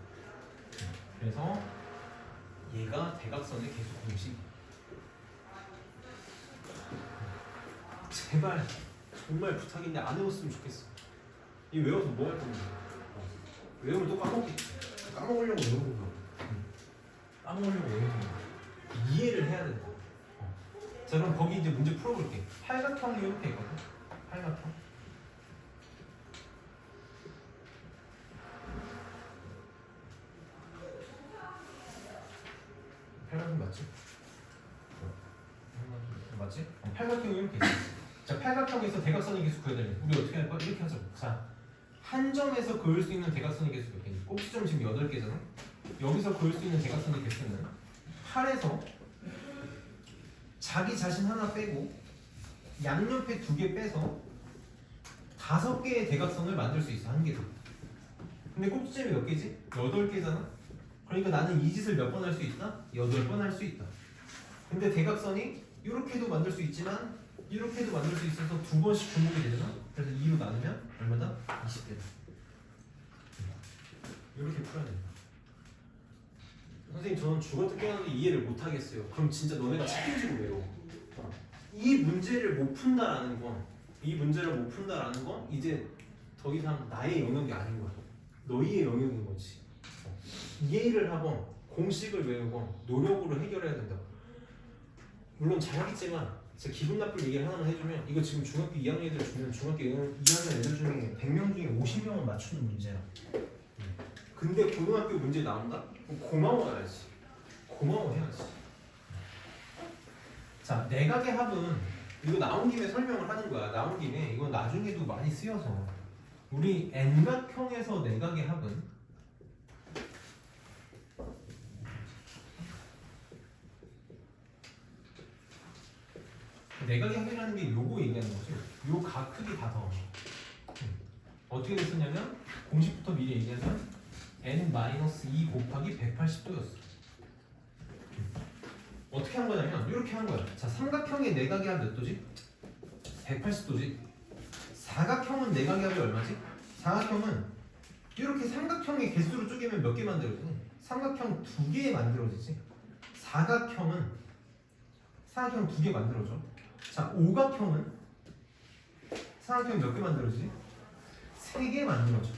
그래서 얘가 대각선의 계수 공식이야. 제발 정말 부탁인데 안 외웠으면 좋겠어. 이 외워서 뭐 할 건데? 외우면 또 까먹겠지. 까먹으려고 외우는 거. 까먹으려고 외우는 거. 이해를 해야 된다. 자 그럼 거기 이제 문제 풀어볼게. 팔각형이 이렇게 있거든. 팔각형. 팔각형 맞지? 맞지? 팔각형이 이렇게 있어. 자 팔각형에서 대각선의 개수 구해야 되면 우리 어떻게 할 거야? 이렇게 하자. 자 한 점에서 그을 수 있는 대각선의 개수 몇 개니? 꼭지점 지금 8개잖아. 여기서 그을 수 있는 대각선의 개수는 8에서 자기 자신 하나 빼고 양옆에 2개 빼서 5개의 대각선을 만들 수 있어. 한 개도. 근데 꼭지점이 몇 개지? 8개잖아. 그러니까 나는 이 짓을 몇 번 할 수 있다? 8번 할 수 있다. 근데 대각선이 이렇게도 만들 수 있지만 이렇게도 만들 수 있어서 2번씩 중복이 되잖아. 그래서 2로 나누면 얼마다? 20개다. 이렇게 풀어야 된다. 선생님 저는 죽어도 깨어나도 이해를 못 하겠어요. 그럼 진짜 너네가 책임지고 외워. 이 문제를 못 푼다라는 건, 이 문제를 못 푼다라는 건 이제 더 이상 나의 영역이 아닌 거야. 너희의 영역인 거지. 이해를 하건 공식을 외우건 노력으로 해결해야 된다. 물론 잘하겠지만 제가 기분 나쁠 얘기를 하나만 해주면 이거 지금 중학교 2학년 애들 주면 중학교 2학년 애들 중에 100명 중에 50명은 맞추는 문제야. 근데 고등학교 문제 나온다? 고마워해야지. 고마워해야지. 자, 내각의 합은 이거 나온 김에 설명을 하는 거야. 나온 김에 이건 나중에도 많이 쓰여서 우리 N각형에서 내각의 합은 내각의 합이라는 게 요거 얘기하는 거지. 요 각 크기 다 더하면 어떻게 됐었냐면 공식부터 미리 얘기하면 n-2 곱하기 180도였어. 어떻게 한 거냐면 이렇게 한 거야. 자, 삼각형의 내각의 합 몇 도지? 180도지. 사각형은 내각의 합이 얼마지? 사각형은 이렇게 삼각형의 개수로 쪼개면 몇 개 만들어지니? 삼각형 2개 만들어지지. 사각형은 사각형 2개 만들어져. 자, 오각형은 삼각형 몇 개 만들어지지? 3개 만들어져.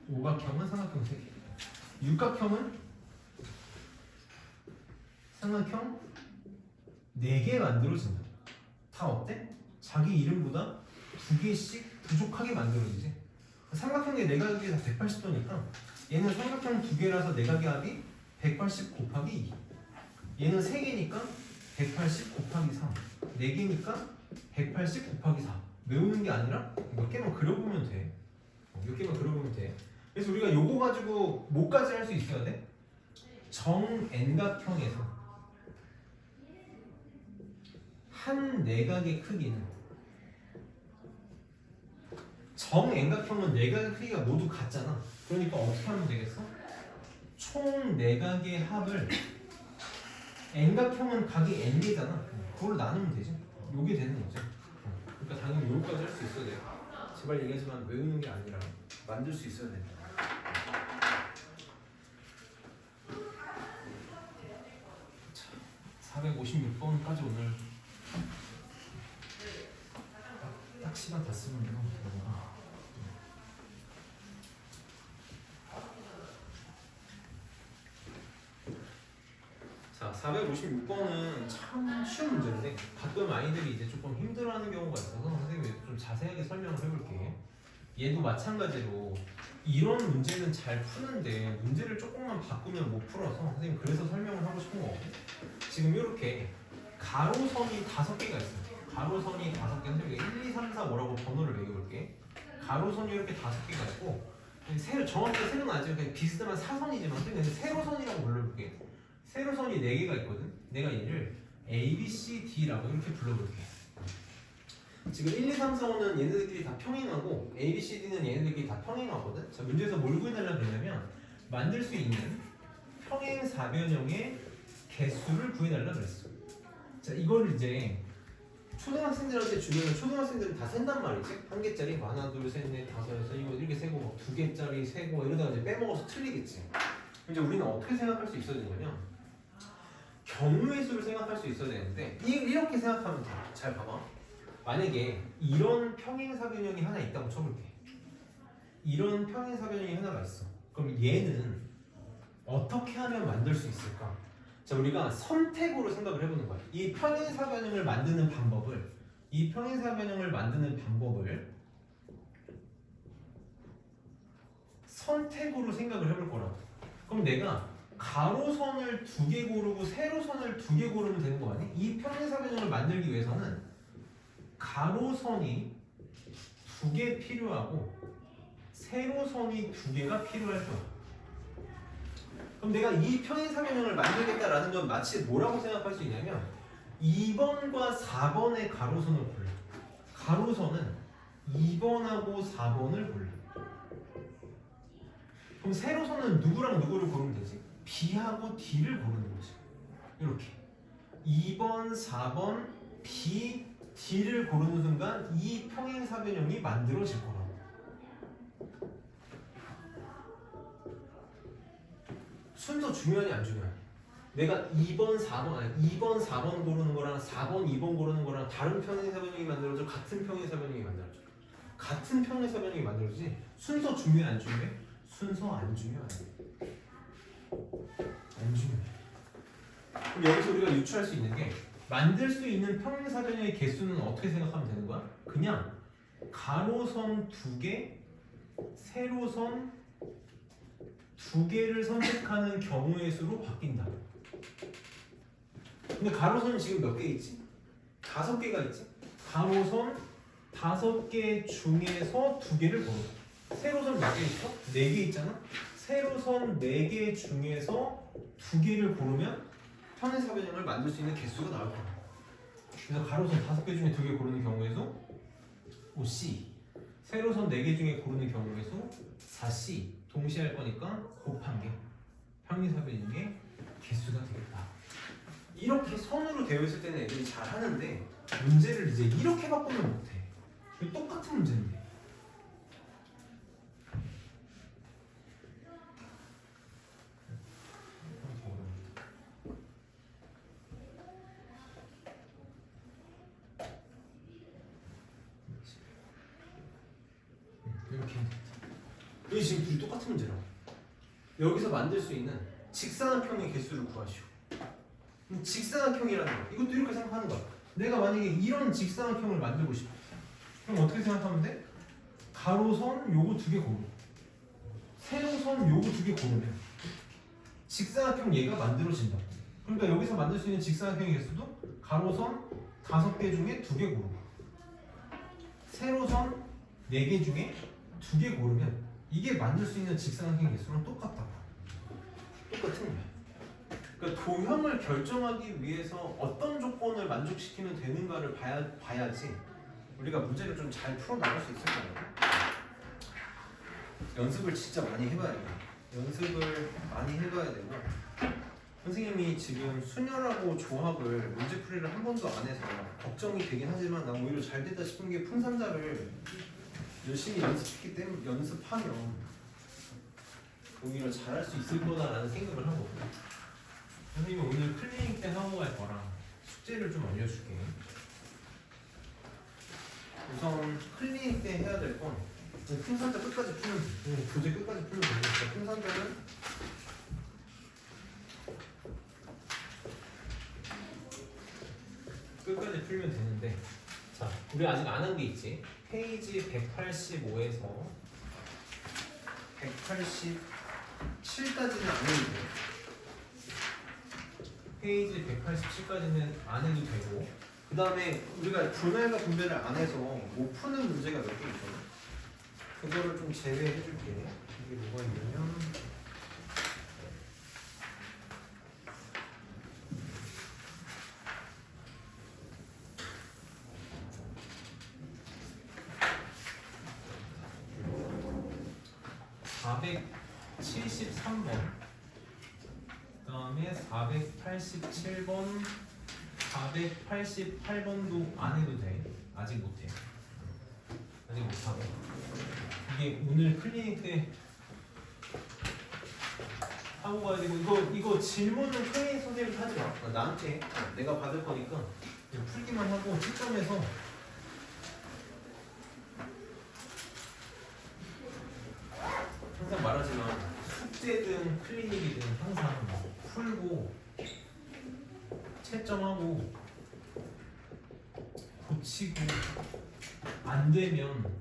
오각형은 삼각형 3개. 육각형은 삼각형 4개 만들어진다. 다 어때? 자기 이름보다 2개씩 부족하게 만들어지지. 삼각형의 내각이 다 180도니까 얘는 삼각형 2개라서 내각의 합이 180 곱하기 2. 얘는 3개니까 180 곱하기 3. 4개니까 180 곱하기 4. 외우는 게 아니라 몇 개만 그려보면 돼. 몇 개만 그려보면 돼. 그래서 우리가 요거 가지고 뭐까지 할 수 있어야 돼? 정 N각형에서 한 내각의 크기는 정 N각형은 내각의 크기가 모두 같잖아. 그러니까 어떻게 하면 되겠어? 총 내각의 합을 N각형은 각이 N개잖아. 그걸 나누면 되지. 요게 되는 거지. 그러니까 당연히 요거까지 할 수 있어야 돼. 제발 얘기하지만 외우는 게 아니라 만들 수 있어야 된다. 자, 456번까지 오늘 딱 시간 다 쓰면요. 자, 456번은 참 쉬운 문제인데 가끔 아이들이 이제 조금 힘들어하는 경우가 있어서 선생님이 좀 자세하게 설명을 해볼게. 얘도 마찬가지로 이런 문제는 잘 푸는데 문제를 조금만 바꾸면 못 풀어서 선생님 그래서 설명을 하고 싶은 거거든. 지금 이렇게 가로선이 5개가 있어요. 가로선이 5개, 선생님이 1, 2, 3, 4, 5라고 번호를 매겨볼게. 가로선이 이렇게 5개가 있고 정확히 세로는 아직 그냥 비스듬한 사선이지만 선생님 세로선이라고 불러볼게. 세로선이 4개가 있거든. 내가 얘를 A, B, C, D라고 이렇게 불러볼게. 지금 1, 2, 3, 4, 5는 얘네들끼리 다 평행하고 A, B, C, D는 얘네들끼리 다 평행하거든. 자, 문제에서 뭘 구해달라 그러냐면 만들 수 있는 평행 사변형의 개수를 구해달라 그랬어. 자, 이걸 이제 초등학생들한테 주면 초등학생들은 다 센단 말이지. 한 개짜리 뭐 하나, 둘, 셋, 넷, 다섯, 여섯, 일곱 이렇게 세고 뭐 두 개짜리 세고 이러다가 이제 빼먹어서 틀리겠지. 이제 우리는 어떻게 생각할 수 있어야 되냐면 경우의 수를 생각할 수 있어야 되는데 이렇게 생각하면 돼. 잘 봐봐. 만약에 이런 평행사변형이 하나 있다고 쳐볼게. 이런 평행사변형이 하나가 있어. 그럼 얘는 어떻게 하면 만들 수 있을까? 자, 우리가 선택으로 생각을 해보는 거야. 이 평행사변형을 만드는 방법을 선택으로 생각을 해볼 거라고. 그럼 내가 가로선을 두 개 고르고 세로선을 두 개 고르면 되는 거 아니? 이 평행사변형을 만들기 위해서는 가로선이 두 개 필요하고 세로선이 두 개가 필요할 거야. 그럼 내가 이 평행사변형을 만들겠다라는 건 마치 뭐라고 생각할 수 있냐면 2번과 4번의 가로선을 골라. 가로선은 2번하고 4번을 골라. 그럼 세로선은 누구랑 누구를 고르면 되지? B하고 D를 고르는 거지. 이렇게 2번, 4번, B, D를 고르는 순간 이 평행사변형이 만들어질 거라고. 순서 중요하니 안 중요하니? 내가 2번, 4번 아니 2번, 4번 고르는 거랑 4번, 2번 고르는 거랑 다른 평행사변형이 만들어져? 같은 평행사변형이 만들어져? 같은 평행사변형이 만들어지지? 순서 중요해 안 중요해? 순서 안 중요해. 안 중요해. 그럼 여기서 우리가 유추할 수 있는 게 만들 수 있는 평행사변형의 개수는 어떻게 생각하면 되는 거야? 그냥 가로선 두 개, 세로선 두 개를 선택하는 경우의 수로 바뀐다. 근데 가로선은 지금 몇 개 있지? 5개가 있지? 가로선 5개 중에서 두 개를 고르. 세로선 몇 개 있어? 4개 있잖아? 세로선 4개 중에서 두 개를 고르면 평행사변형을 만들 수 있는 개수가 나올 거야. 그래서 가로선 5개 중에 두 개 고르는 경우의 수 5C, 세로선 4개 중에 고르는 경우의 수 4C 동시에 할 거니까 곱한 게 평행사변형의 개수가 되겠다. 이렇게 선으로 되어 있을 때는 애들이 잘 하는데 문제를 이제 이렇게 바꾸면 못해. 이거 똑같은 문제인데. 이렇게 여기 지금 둘이 똑같은 문제라고. 여기서 만들 수 있는 직사각형의 개수를 구하시오. 직사각형이라는 거 이것도 이렇게 생각하는 거야. 내가 만약에 이런 직사각형을 만들고 싶어. 그럼 어떻게 생각하면 돼? 가로선 요거 두 개 고르고 세로선 요거 두 개 고르면 직사각형 얘가 만들어진다. 그러니까 여기서 만들 수 있는 직사각형의 개수도 가로선 5개 중에 2개 고르고 세로선 4개 중에 2개 고르면 이게 만들 수 있는 직사각형 개수랑 똑같다고. 똑같은 거야. 그러니까 도형을 결정하기 위해서 어떤 조건을 만족시키면 되는가를 봐야지 우리가 문제를 좀 잘 풀어나갈 수 있을 거예요. 연습을 진짜 많이 해봐야 돼요. 연습을 많이 해봐야 되고 선생님이 지금 순열하고 조합을 문제풀이를 한 번도 안 해서 걱정이 되긴 하지만 난 오히려 잘 됐다 싶은 게 풍산자를 열심히 연습하면 오히려 잘할 수 있을 거다라는 생각을 하고 선생님이 오늘 클리닉 때 하고 갈 거랑 숙제를 좀 알려줄게. 우선 클리닉 때 해야 될 건 풍산자 끝까지 풀면 돼. 교재 끝까지 풀면 되니까 풍산자는 끝까지 풀면 되는데 자 우리 아직 안 한 게 있지. 페이지 185에서 187까지는 안 해도 돼. 페이지 187까지는 안 해도 되고 그 다음에 우리가 분할과 분배를 안 해서 못 푸는 문제가 몇 개 있거든. 그거를 좀 제외해 줄게. 이게 뭐가 있냐면 473번, 그 다음에 487번, 488번도 안 해도 돼. 아직 못해. 아직 못하고. 이게 오늘 클리닉 때 하고 가야 되고, 이거 질문은 클리닉 선생님이 하지 마. 나한테 해. 내가 받을 거니까 그냥 풀기만 하고 채점해서. 항상 말하지만 숙제든 클리닉이든 항상 풀고 채점하고 고치고 안 되면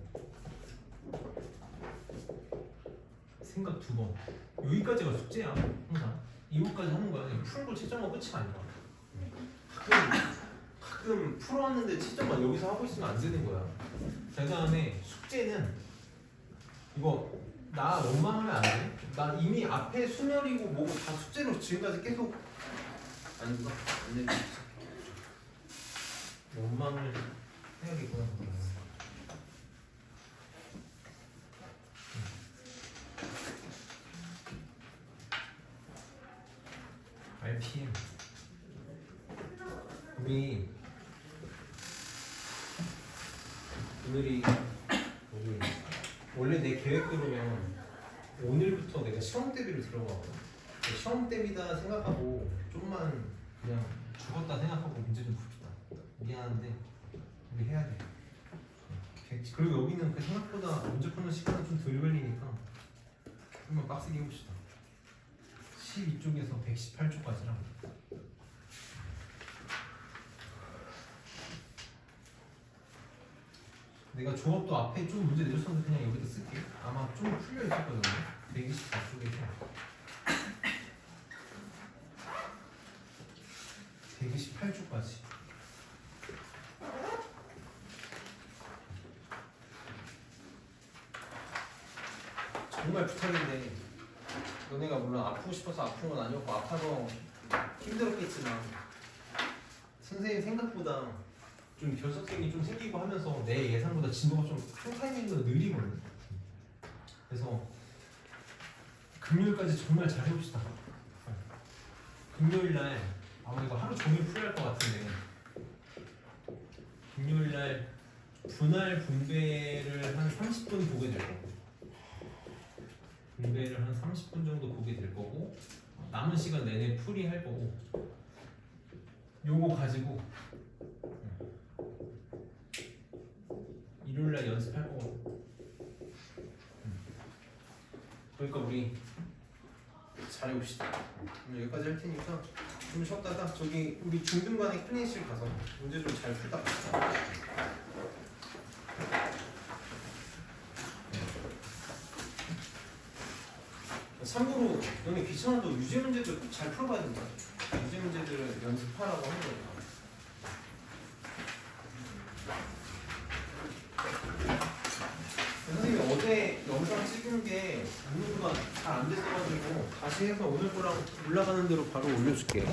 생각 두 번. 여기까지가 숙제야. 항상 이거까지 하는 거야. 그냥 풀고 채점하고 끝이 아니야. 가끔 풀어왔는데 채점만 여기서 하고 있으면 안 되는 거야. 그 다음에 숙제는 이거 나 원망하면 안 돼. 나 이미 앞에 수멸이고 뭐고 다 숙제로 지금까지 계속 안 되는. 원망을 해야겠구나. RPM. 오늘이 원래 내 계획대로면 오늘부터 내가 시험 대비를 들어가거든. 시험 대비다 생각하고 좀만 그냥 죽었다 생각하고 문제 좀 봅시다. 미안한데 우리 해야 돼. 그리고 여기는 그 생각보다 문제 푸는 시간은 좀 덜 걸리니까 좀만 빡세게 해봅시다. 12쪽에서 118쪽까지랑 내가 조합도 앞에 좀 문제 내줬었는데 그냥 여기다 쓸게. 아마 좀 풀려 있었거든요. 124쪽에서 128쪽까지. 정말 부탁인데 너네가 물론 아프고 싶어서 아픈 건 아니었고 아파서 힘들었겠지만 선생님 생각보다 좀 결석생이 좀 생기고 하면서 내 예상보다 진도가 좀 한 타이밍보다 느리거든. 그래서 금요일까지 정말 잘 해봅시다. 금요일날 아마 이거 하루 종일 풀어야 할 것 같은데 금요일날 분할 분배를 한 30분 보게 될 거고 분배를 한 30분 정도 보게 될 거고 남은 시간 내내 풀이 할 거고 요거 가지고 일요일날 연습할 거거든. 그러니까 우리 잘해봅시다. 오늘 여기까지 할 테니까 좀 쉬었다가 저기 우리 중등반의 클리닉실 가서 문제 좀 잘 풀다 갑시다. 참고로 너네 귀찮아도 유제 문제도 꼭 잘 풀어봐야 된다. 유제 문제들을 연습하라고 하는 거니까. 선생님이 어제 영상 찍은 게 오늘보다 잘 안 됐어가지고 다시 해서 오늘 거랑 올라가는 대로 바로 올려줄게.